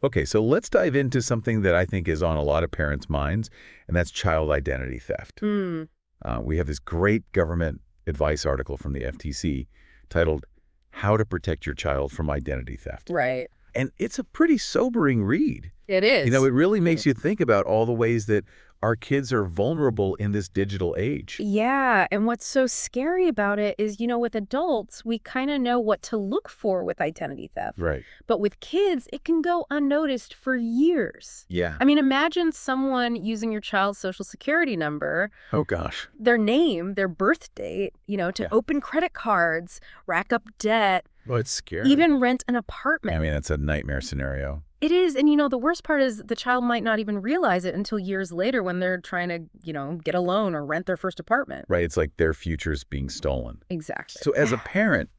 Okay, so let's dive into something that I think is on a lot of parents' minds, and that's child identity theft. Mm, We have this great government advice article from the FTC titled, How to Protect Your Child from Identity Theft. right. And it's a pretty sobering read. It It is. really makes you think about all the ways that our kids are vulnerable in this digital age. Yeah, and what's so scary about it is, with adults, we kind of know what to look for with identity theft. Right. But with kids, it can go unnoticed for years. Yeah. I mean, imagine someone using your child's social security number, Oh, gosh. their name, their birth date, to Yeah. open credit cards, rack up debt, Well, it's scary. even rent an I apartment. mean, it's a nightmare scenario. It is. And, the worst part is the child might not even realize it until years later when they're trying to, get a loan or rent their first apartment. Right. It's like their future's being stolen. Exactly. So as a parent,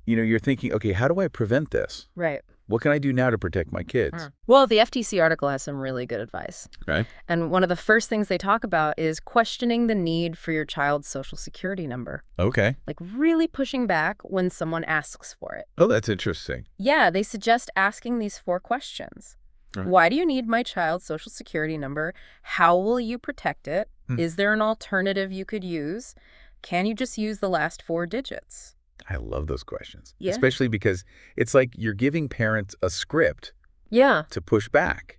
you're thinking, okay, how do I prevent this? Right. What can I do now to protect my kids? Well, the FTC article has some really good advice. Right. And one of the first things they talk about is questioning the need for your child's social security number. Okay. Like really pushing back when someone asks for it. Oh, that's interesting. Yeah, they suggest asking these 4 questions. Right. Why do you need my child's social security number? How will you protect it? Hmm. Is there an alternative you could use? Can you just use the last 4 digits? I love those questions. Yeah. Especially because it's like you're giving parents a script Yeah, to push back,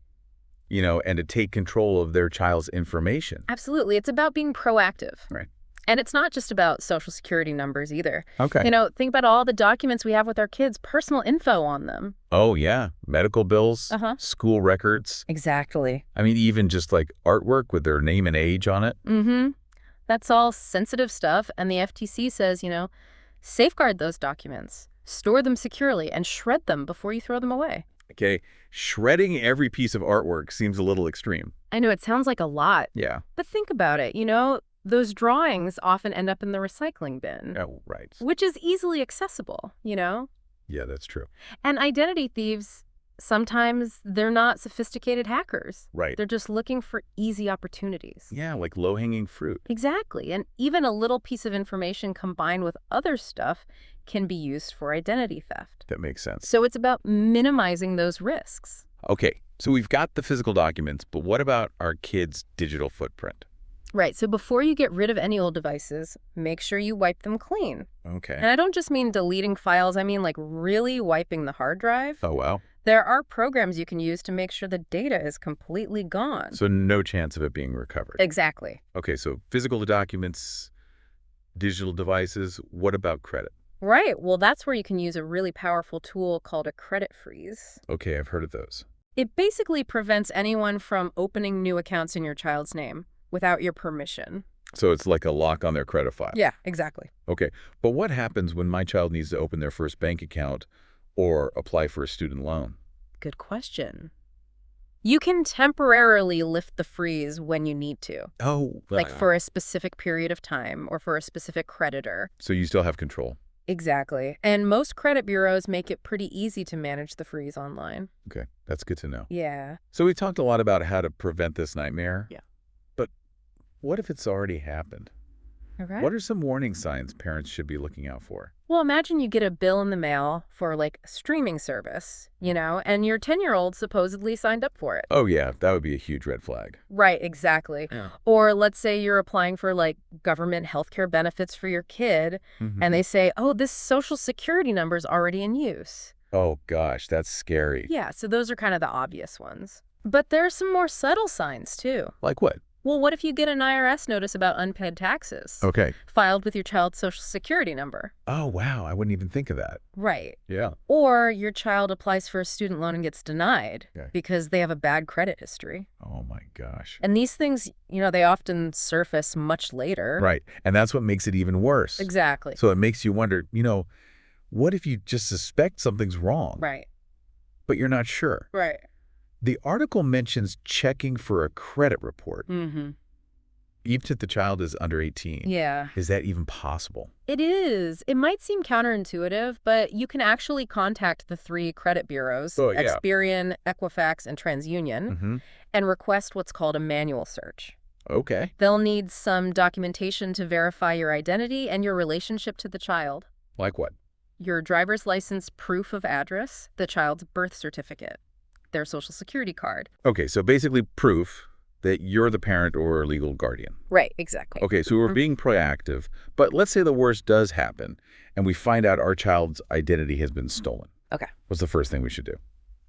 and to take control of their child's information. absolutely. It's about being proactive. Right. And it's not just about social security numbers either. Okay. Think about all the documents we have with our kids, personal info on them. Oh, yeah. Medical bills, Uh-huh. school records. Exactly. I mean, even just like artwork with their name and age on it. Mm-hmm. That's all sensitive stuff. And the FTC says, safeguard those documents, store them securely, and shred them before you throw them away. Okay. Shredding every piece of artwork seems a little extreme. I know it sounds like a lot, Yeah. but think about it. Those drawings often end up in the recycling bin, Oh, right. which is easily accessible, Yeah, that's true. And identity thieves, sometimes they're not sophisticated hackers. Right. They're just looking for easy opportunities. Yeah, like low-hanging fruit. Exactly. And even a little piece of information combined with other stuff can be used for identity theft. That makes sense. So it's about minimizing those risks. Okay, so we've got the physical documents, but what about our kids' digital footprint? Right. So before you get rid of any old devices, make sure you wipe them clean. Okay. And I don't just mean deleting files. I mean like really wiping the hard drive. Oh, wow. There are programs you can use to make sure the data is completely gone. So no chance of it being recovered. Exactly. Okay, so physical documents, digital devices, what about credit? Right. Well, that's where you can use a really powerful tool called a credit freeze. Okay, I've heard of those. It basically prevents anyone from opening new accounts in your child's name without your permission. So it's like a lock on their credit file. Yeah, exactly. Okay, but what happens when my child needs to open their first bank account or apply for a student loan? Good question. You can temporarily lift the freeze when you need to, Oh, like for a specific period of time or for a specific creditor. So you still have control. Exactly. And most credit bureaus make it pretty easy to manage the freeze online. Okay, that's good to know. Yeah. So we talked a lot about how to prevent this nightmare. Yeah. But what if it's already happened? Okay. What are some warning signs parents should be looking out for? Well, imagine you get a bill in the mail for like a streaming service, and your 10-year-old supposedly signed up for it. Oh, yeah, that would be a huge red flag. Right, exactly. Yeah. Or let's say you're applying for like government healthcare benefits for your kid, and they say, oh, this social security number is already in use. Oh, gosh, that's scary. Yeah, so those are kind of the obvious ones. But there are some more subtle signs, too. Like what? Well, what if you get an IRS notice about unpaid taxes Okay. filed with your child's social security number? Oh, wow, I wouldn't even think of that. Right. Yeah. Or your child applies for a student loan and gets denied Okay. because they have a bad credit history. Oh, my gosh. And these things, they often surface much later. Right, and that's what makes it even worse. Exactly. So it makes you wonder, what if you just suspect something's wrong, Right. but you're not sure? Right. The article mentions checking for a credit report, Mm-hmm. even if the child is under 18. Yeah. Is that even possible? It is. It might seem counterintuitive, but you can actually contact the 3 credit bureaus, Oh, yeah. Experian, Equifax, and TransUnion, Mm-hmm. and request what's called a manual search. Okay. They'll need some documentation to verify your identity and your relationship to the child. Like what? Your driver's license proof of address, the child's birth certificate. their social security card. Okay, so basically proof that you're the parent or legal guardian. Right, exactly. Okay, so we're being proactive, but let's say the worst does happen and we find out our child's identity has been stolen. Okay. What's the first thing we should do?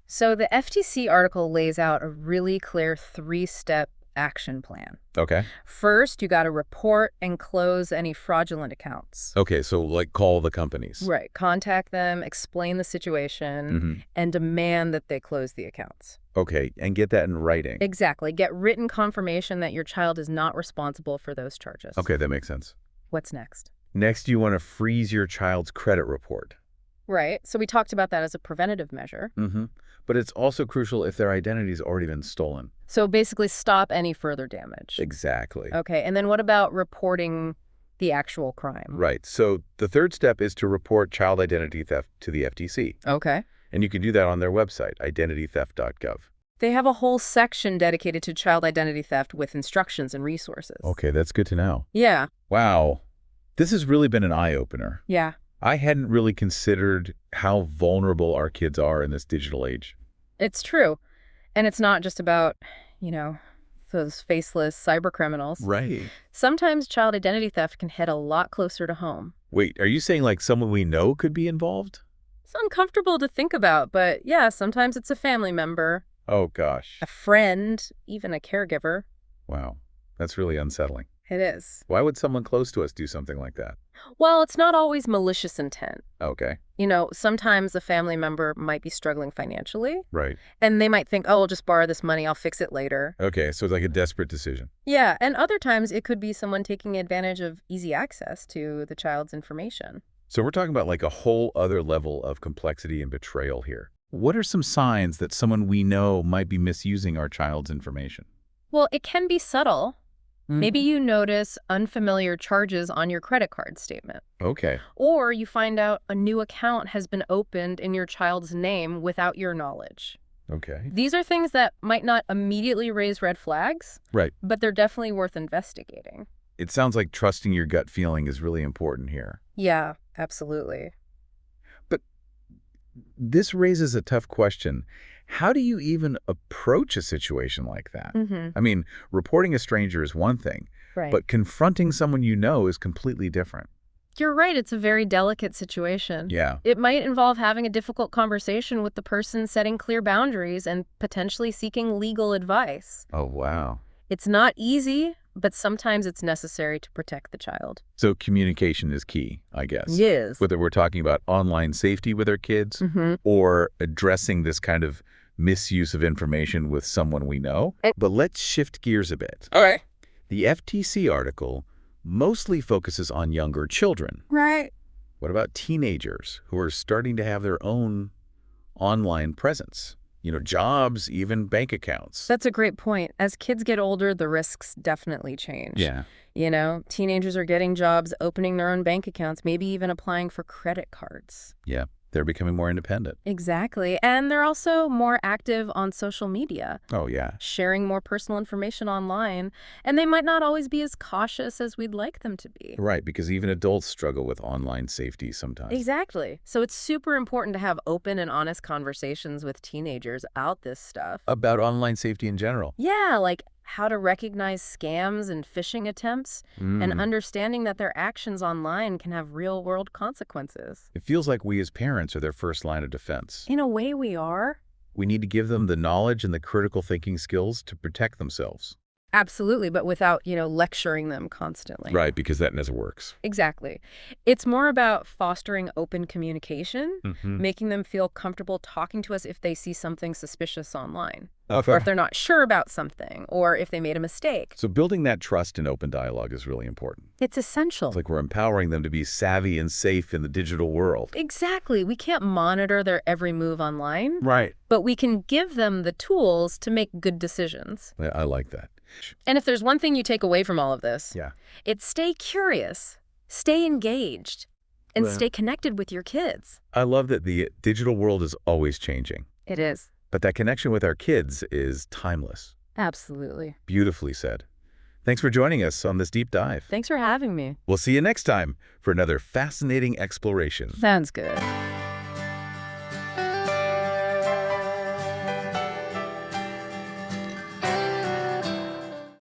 So the FTC article lays out a really clear 3-step action plan. Okay. First, you got to report and close any fraudulent accounts. Okay, so like call the companies. Right. Contact them, explain the situation, and demand that they close the accounts. Okay, and get that in writing. Exactly. Get written confirmation that your child is not responsible for those charges. Okay, that makes sense. What's next? Next, you want to freeze your child's credit report. Right. So we talked about that as a preventative measure. But it's also crucial if their identity's already been stolen. So basically stop any further damage. Exactly. Okay. And then what about reporting the actual crime? Right. So the third step is to report child identity theft to the FTC. Okay. And you can do that on their website, identitytheft.gov. They have a whole section dedicated to child identity theft with instructions and resources. Okay, that's good to know. Yeah. Wow. This has really been an eye-opener. Yeah. I hadn't really considered how vulnerable our kids are in this digital age. It's true. And it's not just about, those faceless cyber criminals. Right. Sometimes child identity theft can hit a lot closer to home. Wait, are you saying like someone we know could be involved? It's uncomfortable to think about, but yeah, sometimes it's a family member, Oh, gosh. a friend, even a caregiver. Wow. That's really unsettling. It is. Why would someone close to us do something like that? Well, it's not always malicious intent. Okay. Sometimes a family member might be struggling financially, Right. and they might think, oh, I'll just borrow this money, I'll fix it later. Okay, so it's like a desperate decision. Yeah, and other times it could be someone taking advantage of easy access to the child's information. So we're talking about like a whole other level of complexity and betrayal here. What are some signs that someone we know might be misusing our child's information? Well, it can be subtle. Maybe you notice unfamiliar charges on your credit card statement. Okay. Or you find out a new account has been opened in your child's name without your knowledge. Okay. These are things that might not immediately raise red flags, Right. but they're definitely worth investigating. It sounds like trusting your gut feeling is really important here. Yeah, absolutely. But this raises a tough question. How do you even approach a situation like that? I mean, reporting a stranger is one thing, Right. but confronting someone you know is completely different. You're right, it's a very delicate situation. Yeah. It might involve having a difficult conversation with the person, setting clear boundaries, and potentially seeking legal advice. Oh, wow. It's not easy, but sometimes it's necessary to protect the child. So communication is key, I guess. Yes. Whether we're talking about online safety with our kids or addressing this kind of misuse of information with someone we know. But let's shift gears a bit. All right. The FTC article mostly focuses on younger children. Right. What about teenagers who are starting to have their own online presence? Jobs, even bank accounts. That's a great point. As kids get older, the risks definitely change. Yeah. Teenagers are getting jobs, opening their own bank accounts, maybe even applying for credit cards. Yeah. They're becoming more independent. Exactly. And they're also more active on social media, Oh, yeah. sharing more personal information online, and they might not always be as cautious as we'd like them to be. Right, because even adults struggle with online safety sometimes. Exactly. So it's super important to have open and honest conversations with teenagers about this stuff. About online safety in general. Yeah, like how to recognize scams and phishing attempts, and understanding that their actions online can have real-world consequences. It feels like we as parents are their first line of defense. In a way, we are. We need to give them the knowledge and the critical thinking skills to protect themselves. Absolutely, but without, lecturing them constantly. Right, because that never works. Exactly. It's more about fostering open communication, making them feel comfortable talking to us if they see something suspicious online, or if they're not sure about something, or if they made a mistake. So building that trust and open dialogue is really important. It's essential. It's like we're empowering them to be savvy and safe in the digital world. Exactly. We can't monitor their every move online, Right. but we can give them the tools to make good decisions. I like that. And if there's one thing you take away from all of this, Yeah. it's stay curious, stay engaged, and Well- stay connected with your kids. I love that the digital world is always changing, It is. but that connection with our kids is timeless. Absolutely. Beautifully said. Thanks for joining us on this deep dive. Thanks for having me. We'll see you next time for another fascinating exploration. Sounds good.